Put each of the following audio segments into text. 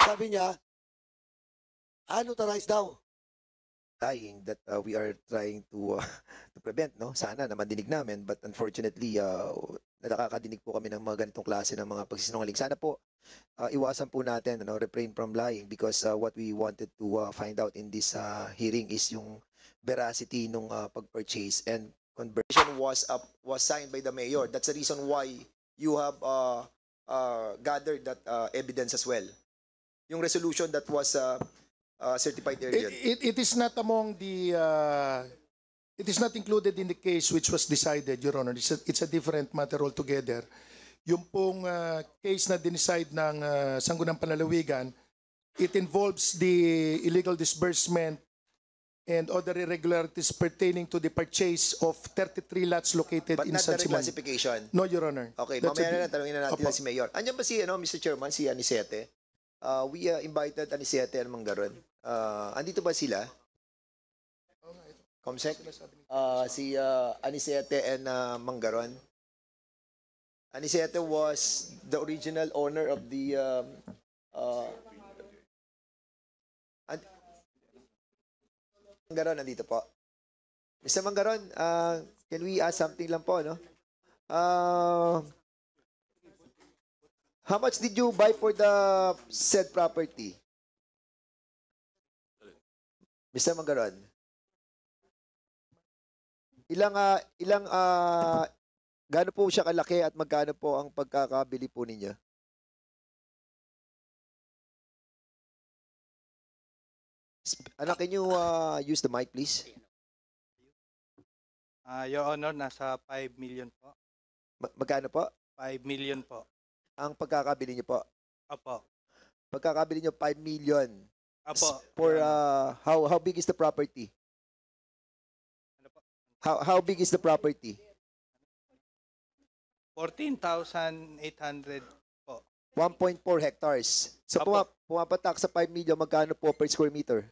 Sabi niya, unauthorized daw. Lying that we are trying to to prevent, no? Sana na madinig namin, but unfortunately, nakakadinig po kami ng mga ganitong klase ng mga pagsisinungaling. Sana po iwasan po natin, refrain from lying, because what we wanted to find out in this hearing is yung veracity nung pag-purchase and conversion was signed by the mayor. That's the reason why you have gathered that evidence as well. Yung resolution that was certified earlier. It is not among the, it is not included in the case which was decided, Your Honor. It's a different matter altogether. Yung pong case na dinicide ng Sangguniang Panlalawigan, it involves the illegal disbursement and other irregularities pertaining to the purchase of 33 lots located But in not San the Simon. reclassification. No, Your Honor. Okay, That's mamaya na tanungin na natin Opo. si Mayor. Andiyan ba si, Mr. Chairman, si Anisete? We invited Anisete and Manggaron. Andito ba sila? Comsec? Si Anisete and Manggaron. Anisete was the original owner of the Manggaron, nandito po. Mr. Manggaron, can we ask something lang po, no? How much did you buy for the said property? Mr. Manggaron. Gaano po siya kalaki at magkano po ang pagkakabili po ninyo? Can you use the mic, please? Your Honor, nasa 5 million po. Magkano po? 5 million po. Ang pagkakabili niyo po? Apo. Pagkakabili niyo 5 million. Apo. For how big is the property? Ano po? How big is the property? 14,800 po. 1.4 hectares. So Apo. pumapatak sa 5 million, magkano po per square meter?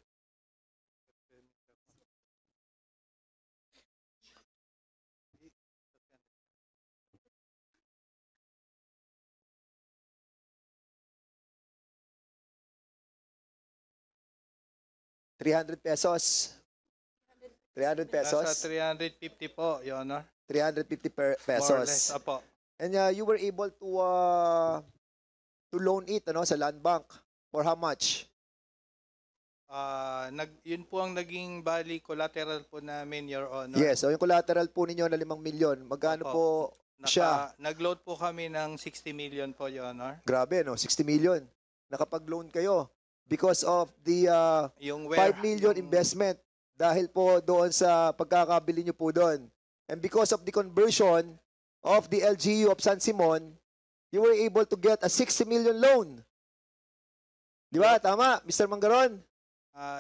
₱300. 300 pesos? Nasa 350 po, Your Honor. 350 More or less. pesos. Apo. And you were able to loan it sa land bank. For how much? Yun po ang naging bali collateral po namin, Your Honor. Yes, so yung collateral po ninyo na 5 milyon, magkano Opo. po siya? Nag-load po kami ng 60 million po, Your Honor. Grabe, 60 million. Nakapag-loan kayo because of the Yung 5 million investment dahil po doon sa pagkakabili nyo po doon. And because of the conversion of the LGU of San Simon, you were able to get a 60 million loan. Di ba? Tama, Mr. Manggaron?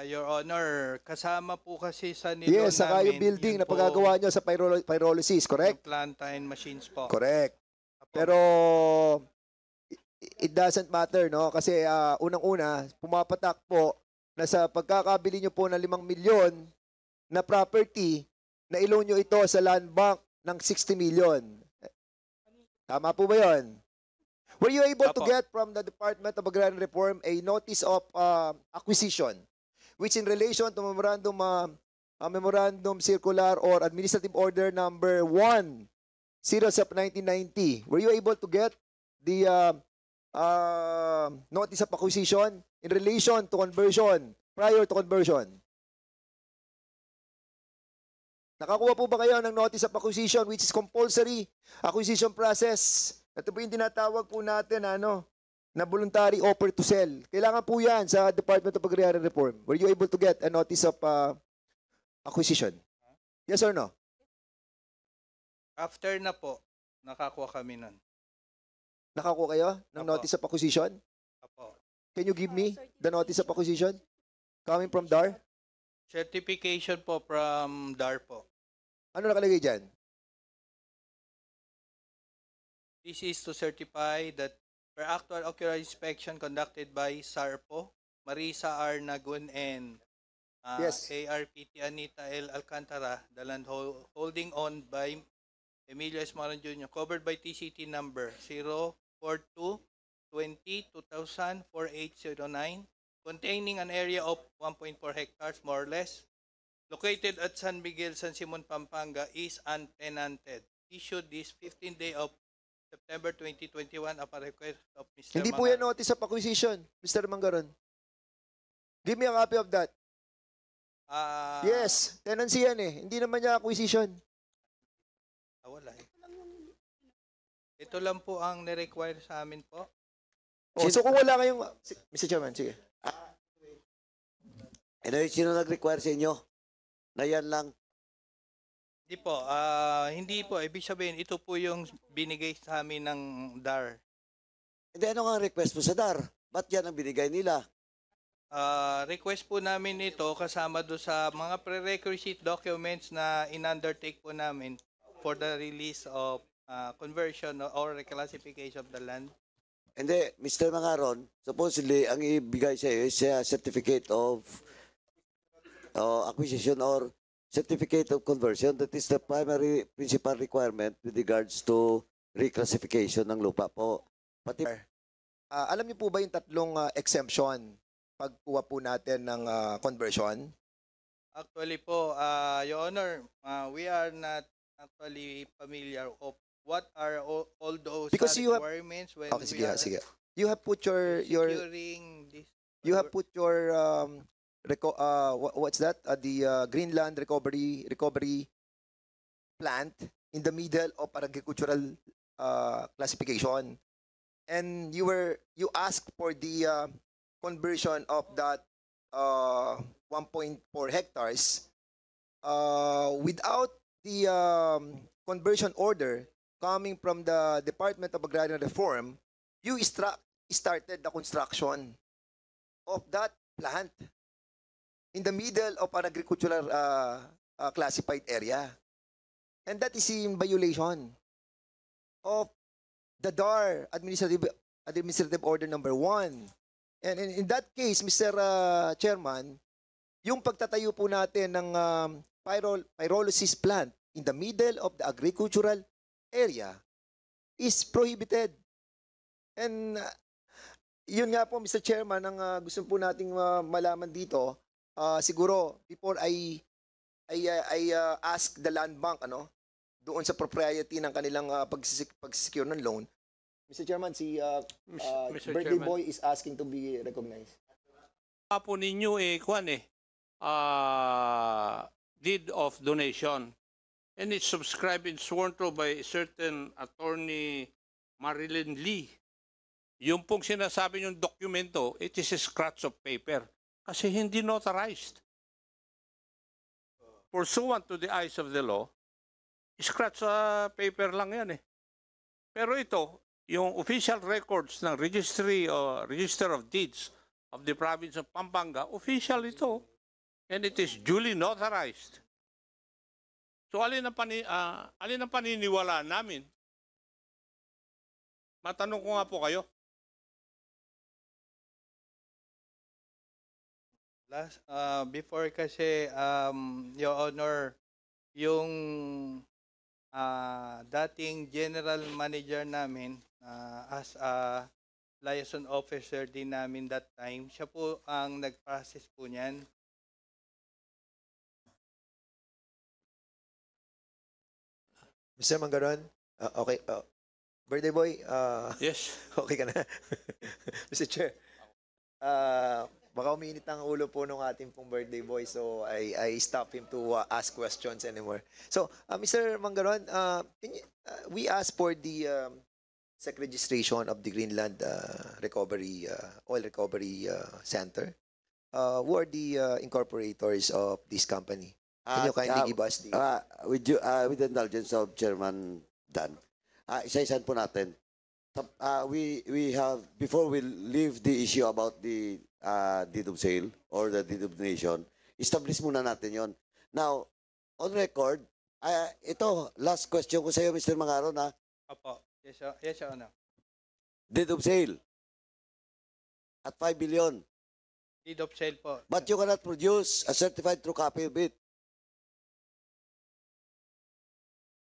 Your Honor, kasama po kasi sa nilon Yes, saka namin. yung building yun na po, pagagawa nyo sa pyrolysis, correct? yung plant and machines po. Correct. Apo. Pero it doesn't matter, no? Kasi unang-una, pumapatak po na sa pagkakabili nyo po ng 5 milyon na property, na ilo nyo ito sa land bank ng 60 million. Tama po ba yun? Were you able to Apo. get from the Department of Agrarian Reform a notice of acquisition, which in relation to memorandum circular or administrative order number 1, series of 1990, were you able to get the notice of acquisition in relation to conversion, prior to conversion? Nakakuha po ba kayo ng notice of acquisition, which is compulsory acquisition process? Ito po yung tinatawag po natin na voluntary offer to sell. Kailangan po yan sa Department of Agrarian Reform. Were you able to get a notice of acquisition? Yes or no? After na po, nakakuha kami nun. Nakakuha kayo ng Apo. notice of acquisition? Apo. Can you give me the notice of acquisition? Coming from DAR? Certification po from DAR po. Ano nakalagay dyan? This is to certify that per actual ocular inspection conducted by SARPO, Marisa R. Nagun and Yes. ARPT Anita L. Alcantara, the land holding owned by Emilio S. Moran Jr., covered by TCT number 042 2000-4809, containing an area of 1.4 hectares, more or less, located at San Miguel, San Simon, Pampanga, is untenanted. Issued this 15th day of September 2021 upon request of Mr. Hindi po yan Mangar. notice of acquisition, Mr. Mangaron. Give me a copy of that. Yes, tenancy yan eh. Hindi naman niya acquisition. Wala eh. Ito lang po ang nirequire sa amin po. Oh, so kung wala kayong... Mr. Chairman, sige. Sino nag-require sa inyo? Na yan lang. Hindi po. Ibig sabihin, ito po yung binigay sa amin ng DAR. Hindi, ano nga ang request mo sa DAR? Ba't yan ang binigay nila? Request po namin ito kasama do sa mga prerequisite documents na in-undertake po namin for the release of conversion or reclassification of the land. Hindi, Mr. Mangaron, supposedly, ang ibigay sa iyo is a certificate of acquisition or certificate of conversion. That is the primary principal requirement with regards to reclassification ng lupa po. Pati Alam niyo po ba yung tatlong exemption pagkuha po natin ng conversion? Actually po, Your Honor, we are not actually familiar of what are all those Because you have- requirements when Okay, we sige, are sige. You have put your securing this. you have put your what's that? The Greenland recovery plant in the middle of agricultural classification. And you asked for the conversion of that 1.4 hectares without the conversion order coming from the Department of Agrarian Reform. You started the construction of that plant in the middle of an agricultural classified area. And that is in violation of the DAR Administrative Order number 1. And in that case, Mr. Chairman, yung pagtatayo po natin ng pyrolysis plant in the middle of the agricultural area is prohibited. And yun nga po, Mr. Chairman, ang gusto po nating malaman dito, siguro before I ask the land bank doon sa propriety ng kanilang pag-secure ng loan, Mr. Chairman, si Mr. Birthday Chairman. Boy is asking to be recognized. Po ninyo deed of donation, and it's subscribed and sworn to by a certain attorney Marilyn Lee. Yung pong sinasabi yung dokumento, it is a scratch of paper kasi hindi notarized. Pursuant to the eyes of the law, scratch paper lang yan eh. Pero ito, yung official records ng Register of Deeds of the province of Pampanga, official ito. And it is duly notarized. So alin ang paniniwalaan namin? Matanong ko nga po kayo. Before kasi, Your Honor, yung dating general manager namin as a liaison officer din namin that time, siya po ang nag-process po niyan. Mr. Mangaron, okay. Birthday Boy, Yes. okay ka na? Mr. Chair, baka uminit ang ulo po ng ating pong birthday boy, so I stop him to ask questions anymore. So, Mr. Mangaron, we asked for the SEC registration of the Greenland Oil Recovery Center. Who are the incorporators of this company? Can you kindly give us the... with the indulgence of Chairman Dan, isa-isahan po natin. We have, before we leave the issue about the deed of sale or the deed of donation, establish muna natin yon. Now, on record, ito, last question ko sa iyo, Mr. Mangaron, Opo. Yes, Your Honor. deed of sale at 5 billion. Deed of sale po. But you cannot produce a certified true copy of it.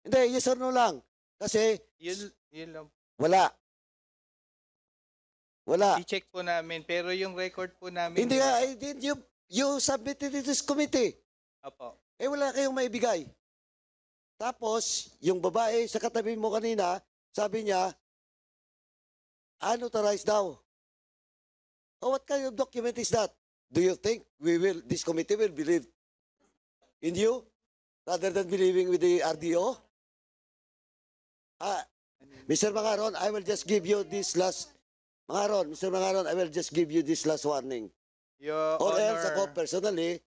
Hindi, yes or no lang. Kasi Yun lang. wala. Wala. I-check po namin, pero yung record po namin... Hindi nga, you submitted it to this committee. Opo. Eh wala kayong maibigay. Tapos, yung babae sa katabi mo kanina, sabi niya, unauthorized daw. Oh, what kind of document is that? Do you think this committee will believe in you rather than believing with the RDO? Mr. Mangaron, I will just give you this last, Mr. Mangaron, I will just give you this last warning. Your Or else Honor, ako personally,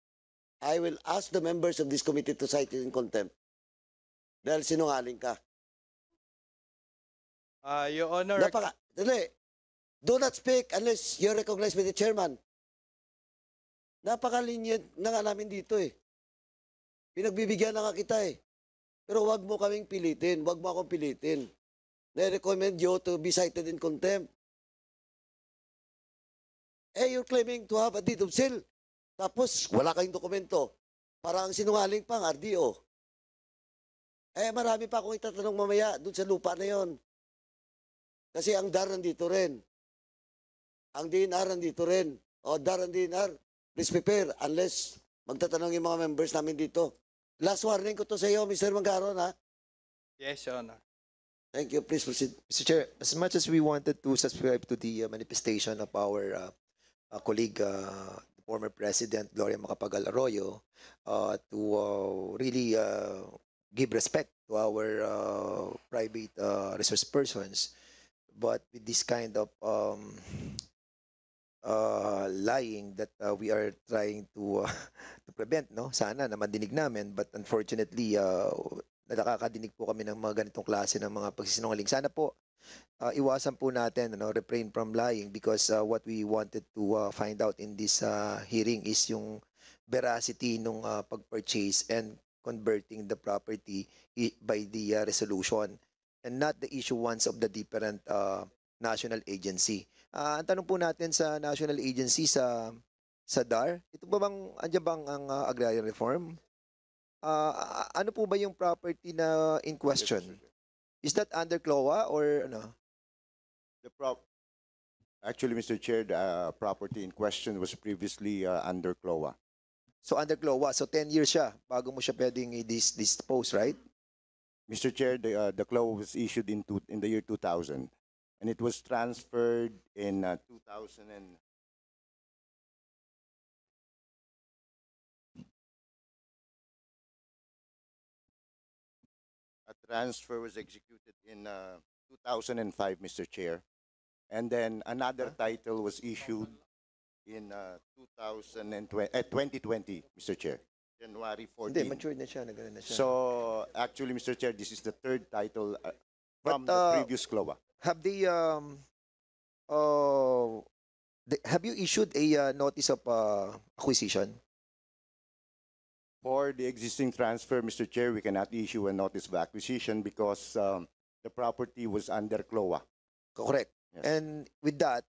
I will ask the members of this committee to cite you in contempt. Dahil sinungaling ka. Your Honor, Dali. Do not speak unless you're recognized by the chairman. Napakalinyad na nga namin dito eh. Pinagbibigyan na nga kita eh. Pero wag mo kaming pilitin. Wag mo akong pilitin. I-recommend you to be cited in contempt. Eh, you're claiming to have a deed of sale. Tapos, wala kayong dokumento. Parang sinungaling pang RDO. Eh, marami pa akong itatanong mamaya dun sa lupa na yon. Kasi ang DAR nandito rin. Ang DNR nandito rin. O, DAR and DNR, please prepare unless magtatanong yung mga members namin dito. Last warning ko to sa iyo, Mr. Mangaron, ha? yes, Your Honor. Thank you. Please proceed. Mr. Chair, as much as we wanted to subscribe to the manifestation of our colleague, the former President Gloria Macapagal Arroyo, to really give respect to our private resource persons, but with this kind of lying that we are trying to to prevent, no? Sana na mandinig namin, but unfortunately nakakadinig po kami ng mga ganitong klase ng mga pagsisinungaling. Sana po iwasan po natin, refrain from lying, because what we wanted to find out in this hearing is yung veracity nung pag-purchase and converting the property by the resolution, and not the issuance of the different national agency. Ang tanong po natin sa national agency, sa DAR, ito ba bang, andyan bang ang agrarian reform? Ano po ba yung property na in question? Is that under CLOA or ano? Actually, Mr. Chair, the property in question was previously under CLOA. So under CLOA, so 10 years siya bago mo siya pwedeng i-dispose, right? Mr. Chair, the CLOA was issued in the year 2000, and it was transferred in 2000 and a transfer was executed in 2005, Mr. Chair, and then another title was issued in 2020, Mr. Chair, January 14. Hindi, matured na siya, nagano na siya. So actually, Mr. Chair, this is the third title from But, the previous CLOA. Have they have you issued a notice of acquisition? For the existing transfer, Mr. Chair, we cannot issue a notice of acquisition because the property was under CLOA. Correct. Yes. And with that,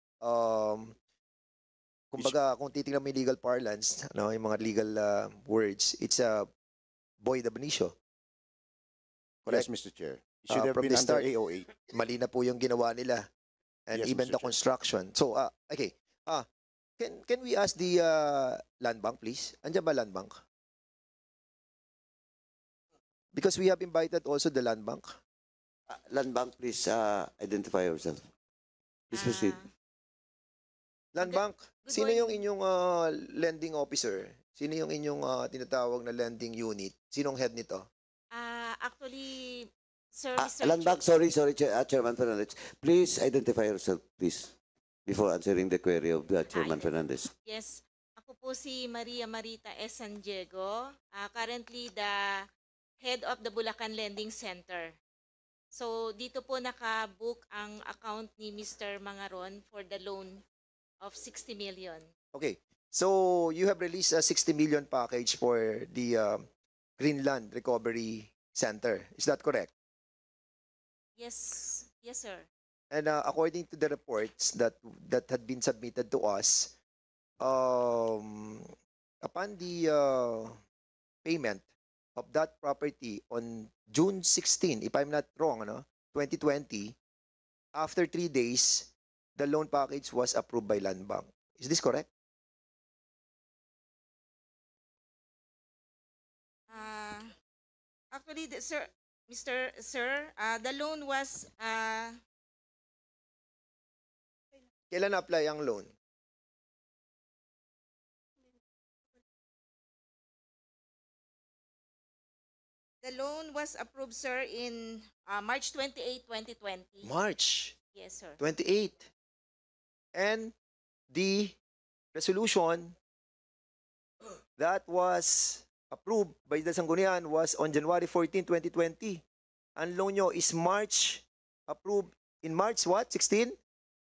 kumbaga, kung titingnan mo yung legal parlance, yung mga legal words, it's a void ab initio. Correct? Yes, Mr. Chair. It should have From been the under start. AO8. Mali na po yung ginawa nila. And Yes, even Mr. the Chair. construction. So, okay. Can we ask the land bank, please? Andiyan ba land bank? Because we have invited also the land bank. Land Bank, please identify yourself. Please proceed. Land Good- bank, good sino yung morning. inyong lending officer? Sino yung inyong tinatawag na lending unit? Sinong head nito? Actually, Sir Mr. Land Bank, sorry, Chairman Fernandez. Please identify yourself, please, before answering the query of Chairman Fernandez. Yes. Ako po si Maria Marita S. San Diego. Currently the head of the Bulacan Lending Center. So, dito po naka-book ang account ni Mr. Mangaron for the loan of 60 million. Okay. So, you have released a 60 million package for the Greenland Recovery Center. Is that correct? Yes. Yes, sir. And according to the reports that had been submitted to us, upon the payment of that property on June 16, if I'm not wrong, 2020, after 3 days, the loan package was approved by Land Bank. Is this correct? Actually, sir, the loan was Kailan na-apply ang loan? approved, sir, in March 28, 2020. March Yes, sir. 28. And the resolution that was approved by the Sangguniang was on January 14, 2020. Ang loan nyo is March, approved in March what? 16?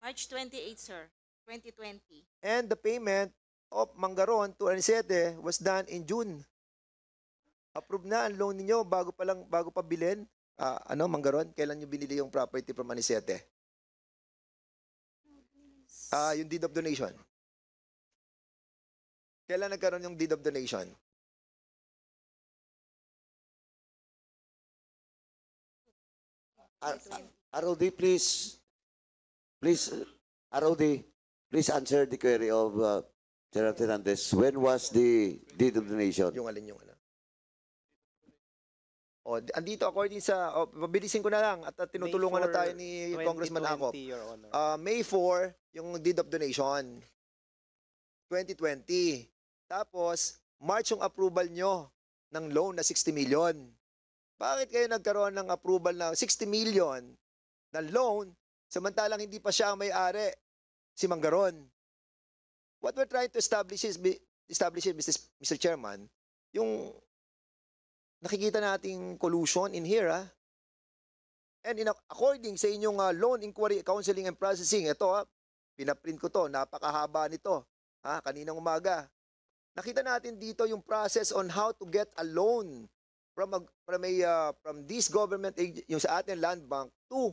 March 28, sir, 2020. And the payment of Mangaron to Anisete was done in June. Approved na ang loan niyo bago pa bilhin. Mangaron, kailan niyo binili yung property from Anisete? Yung deed of donation. Kailan nagkaroon yung deed of donation? ROD, please, ROD, please answer the query of General Fernandez. When was the deed of donation? Yung alin yung ano? Andito according sa, mabilisin ko na lang at tinutulungan na tayo ni Congressman Acop. May 4, yung deed of donation. 2020. Tapos, March yung approval nyo ng loan na 60 million. Bakit kayo nagkaroon ng approval na 60 million na loan samantalang hindi pa siya ang may-ari, si Mangaron? What we're trying to establish is, Mr. Chairman, yung nakikita nating collusion in here, And according sa inyong loan inquiry, counseling and processing, ito pinaprint ko to, napakahaba nito, kaninang umaga. Nakita natin dito yung process on how to get a loan from this government, yung sa ating land bank, to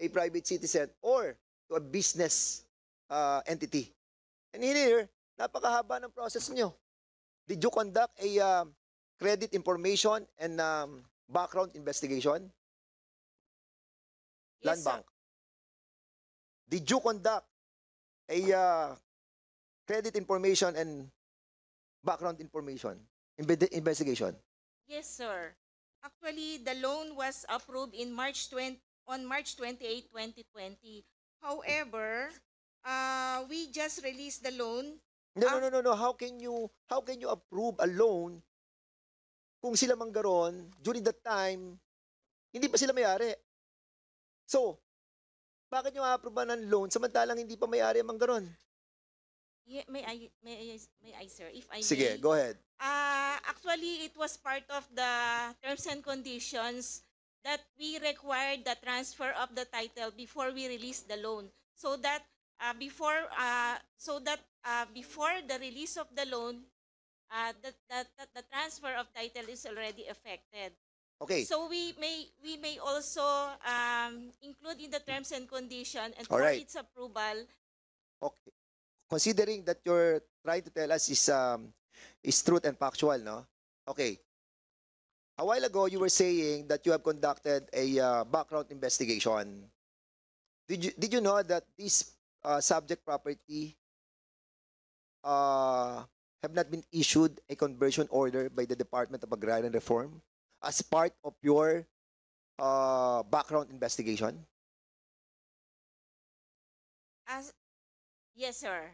a private citizen or to a business entity. And here, napakahaba ng process nyo. Did you conduct a credit information and background investigation? Land Yes, sir. Bank. Did you conduct a credit information and background information investigation? Yes, sir. Actually, the loan was approved on March 28, 2020. However, we just released the loan. No. How can you approve a loan kung sila Mangaron during that time hindi pa sila may-ari? So, bakit nyo a-approve ng loan samantalang hindi pa may-ari ang Mangaron? Yeah, may I, sir, if I Sige, may? go ahead. Actually, it was part of the terms and conditions that we required the transfer of the title before we release the loan, so that before the release of the loan, the transfer of title is already effected. Okay. So we may also include in the terms and condition, and All for right. its approval. Okay. Considering that you're trying to tell us is truth and factual, no? Okay. A while ago, you were saying that you have conducted a background investigation. Did you know that this subject property have not been issued a conversion order by the Department of Agrarian Reform as part of your background investigation? Yes, sir.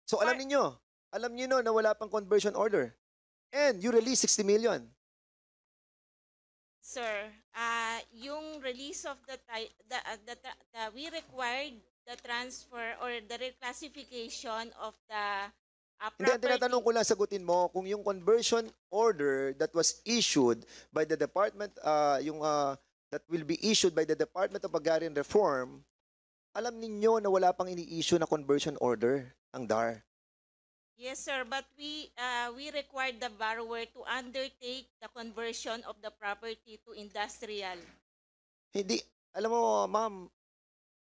So alam niyo na wala pang conversion order. And you release 60 million. Sir, yung release of we required the transfer or the reclassification of the Hindi, ang property. tinatanong ko lang, sagutin mo, kung yung conversion order that was issued by the department, that will be issued by the Department of Agrarian Reform, alam ninyo na wala pang ini-issue na conversion order, ang DAR. Yes, sir, but we required the borrower to undertake the conversion of the property to industrial. Hindi, alam mo, ma'am,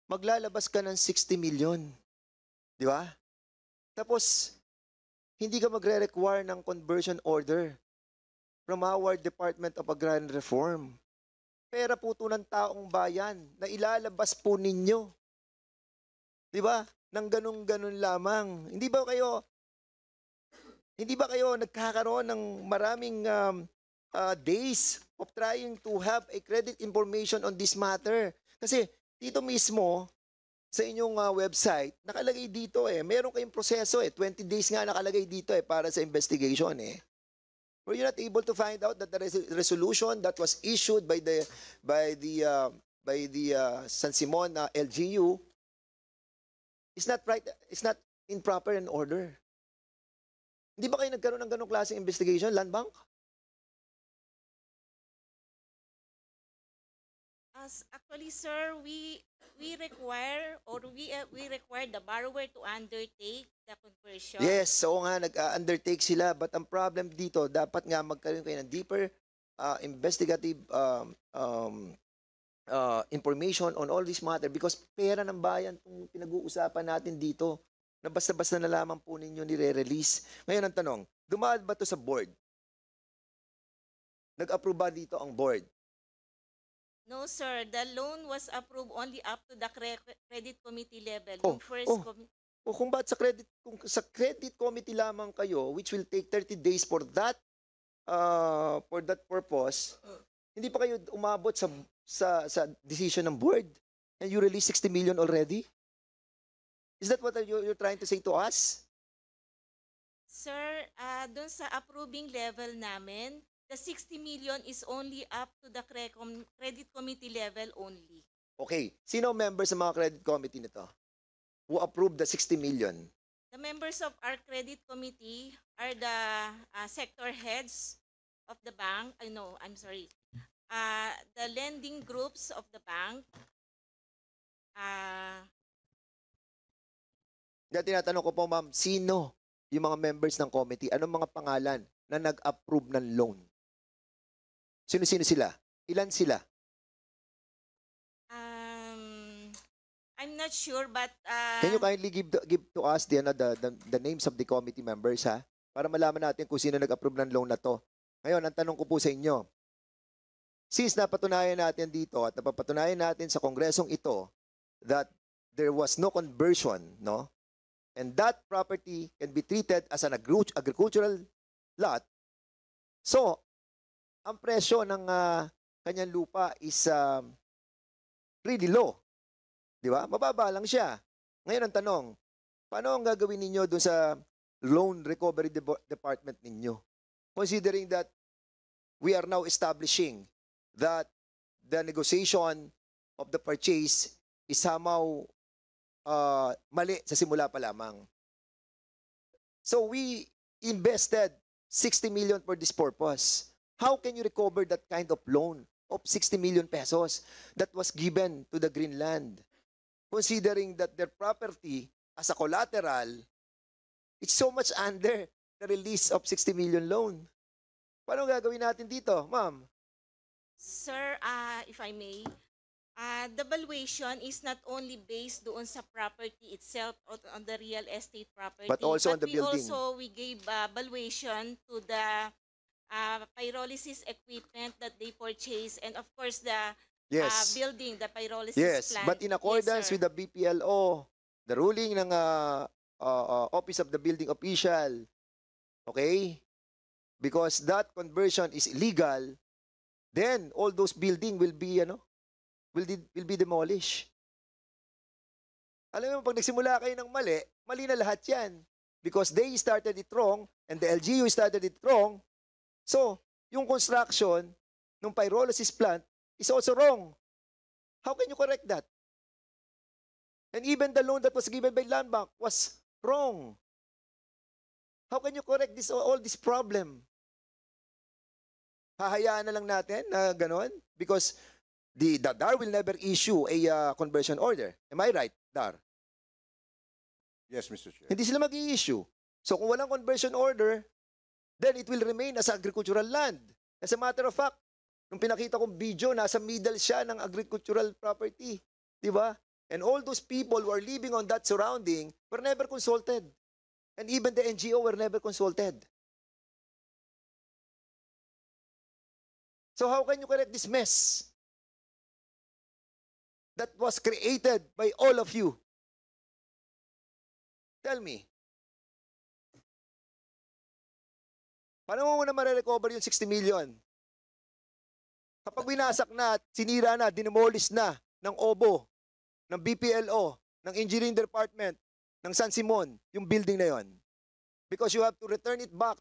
maglalabas ka ng 60 million. Di ba? Tapos, hindi ka magre-require ng conversion order from our Department of Agrarian Reform. Pera po ito ng taong bayan na ilalabas po ninyo. 'Di ba? Nang ganun-ganun lamang. Hindi ba kayo nagkakaroon ng maraming days of trying to have a credit information on this matter? Kasi dito mismo sa inyong website, nakalagay dito meron kayong proseso 20 days nga nakalagay dito para sa investigation Were you not able to find out that the resolution that was issued by the San Simon LGU is not right, is not in proper and order? Hindi ba kayo nagkaroon ng ganong klaseng investigation, Land Bank? Actually, sir, we require the borrower to undertake the conversion. Yes, so nga nag-undertake sila, but ang problem dito, dapat nga magkaroon kayo ng deeper investigative information on all this matter because pera ng bayan itong pinag-uusapan natin dito na basta-basta na lamang po ninyo nire-release. Ngayon ang tanong, dumaan ba ito sa board? Nag-approve ba dito ang board? No, sir. The loan was approved only up to the credit committee level. Oh, Yung first O kung ba't kung sa credit committee lamang kayo, which will take 30 days for that purpose, hindi pa kayo umabot sa decision ng board and you release 60 million already? Is that what you're trying to say to us? Sir, dun sa approving level namin, the 60 million is only up to the credit committee level only. Okay. Sino ang members sa mga credit committee nito? Who approved the 60 million? The members of our credit committee are the sector heads of the bank. The lending groups of the bank. Tinatanong ko po, ma'am, sino yung mga members ng committee? Anong mga pangalan na nag-approve ng loan? Sino-sino sila? Ilan sila? I'm not sure, but Can you kindly give to us the names of the committee members, ha? Para malaman natin kung sino nag-approve ng loan na to. Ngayon, ang tanong ko po sa inyo, since napatunayan natin dito at napapatunayan natin sa kongresong ito that there was no conversion, no? And that property can be treated as an agricultural lot. So, ang presyo ng kanyang lupa is really low. Di ba? Mababa lang siya. Ngayon ang tanong, paano ang gagawin ninyo doon sa loan recovery department ninyo? Considering that we are now establishing that the negotiation of the purchase is somehow mali sa simula pa lamang. So we invested 60 million for this purpose. How can you recover that kind of loan of 60 million pesos that was given to the Greenland? Considering that their property as a collateral, it's so much under the release of 60 million loan. Paano gagawin natin dito, ma'am? Sir, if I may, the valuation is not only based doon sa property itself or on the real estate property, But also on the building. We gave valuation to the pyrolysis equipment that they purchase and of course the building, the pyrolysis plant. But in accordance Yes, with the BPLO, the ruling ng Office of the Building Official, okay? Because that conversion is illegal, then all those building will be will be demolished. Alam mo, pag nagsimula kayo ng mali, mali na lahat yan. Because they started it wrong and the LGU started it wrong. So, yung construction ng pyrolysis plant is also wrong. How can you correct that? And even the loan that was given by Land Bank was wrong. How can you correct all this problem? Hahayaan na lang natin na gano'n? Because the DAR will never issue a conversion order. Am I right, DAR? Yes, Mr. Chair. Hindi sila mag-i-issue. So kung walang conversion order, then it will remain as agricultural land. As a matter of fact, nung pinakita kong video, nasa middle siya ng agricultural property. Di ba? And all those people who are living on that surrounding were never consulted. And even the NGO were never consulted. So how can you correct this mess that was created by all of you? Tell me. Paano mo na marirecover yung 60 million? Kapag winasak na, sinira na, dinemolish na ng OBO, ng BPLO, ng Engineering Department, ng San Simon, yung building na yon. Because you have to revert it back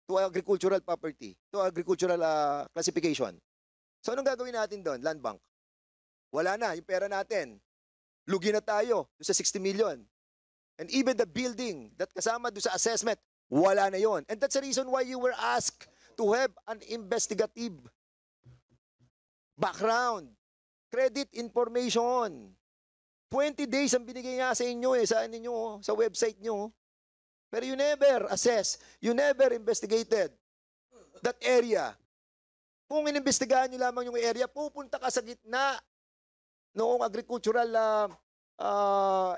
to agricultural property, to agricultural classification. So anong gagawin natin doon? Land bank. Wala na, yung pera natin. Lugi na tayo sa 60 million. And even the building that kasama doon sa assessment, wala na yon. And that's the reason why you were asked to have an investigative background, credit information. 20 days ang binigay nga sa inyo sa inyo, sa website nyo. Pero you never assess, you never investigated that area. Kung inimbestigahan nyo lamang yung area, pupunta ka sa gitna noong agricultural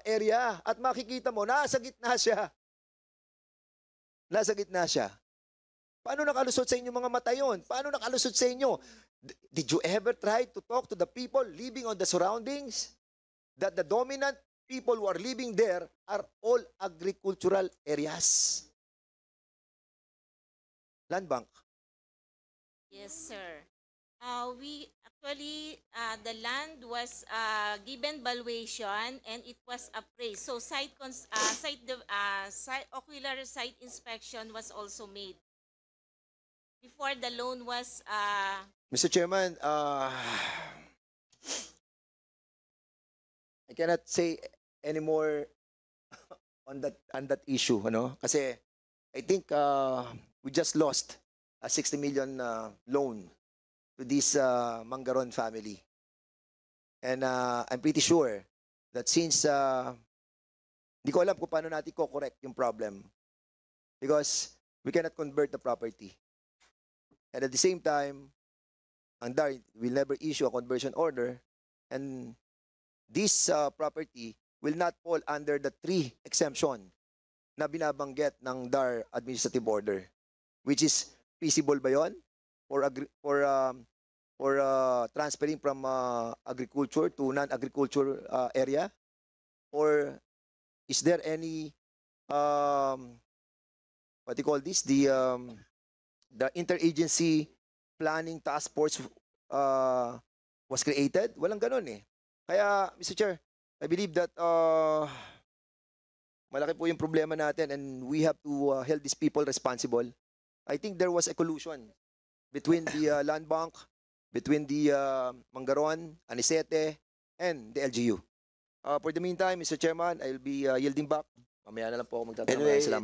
area at makikita mo, nasa gitna siya. Nasa gitna siya. Paano nakalusot sa inyo mga mata yun? Paano nakalusot sa inyo? Did you ever try to talk to the people living on the surroundings? That the dominant people who are living there are all agricultural areas. Land bank. Yes, sir. We actually, the land was given valuation and it was appraised. So ocular site inspection was also made before the loan was. Mr. Chairman, I cannot say any more on that issue, ano? Kasi I think we just lost a 60 million loan to this Mangaron family. And I'm pretty sure that since hindi ko alam kung paano natin ko-correct yung problem because we cannot convert the property. And at the same time, ang DAR will never issue a conversion order and this property will not fall under the 3 exemption na binabanggit ng DAR administrative order, which is feasible ba yun? Or transferring from agriculture to non-agriculture area? Or is there any what do you call this? The interagency planning task force was created? Walang ganun eh. Kaya, Mr. Chair, I believe that malaki po yung problema natin and we have to hold these people responsible. I think there was a collusion between the land bank, between the Mangaron, Anisete, and the LGU. For the meantime, Mr. Chairman, I'll be yielding back. Mamaya na lang po ako magtatanong. Anyway, Salamat.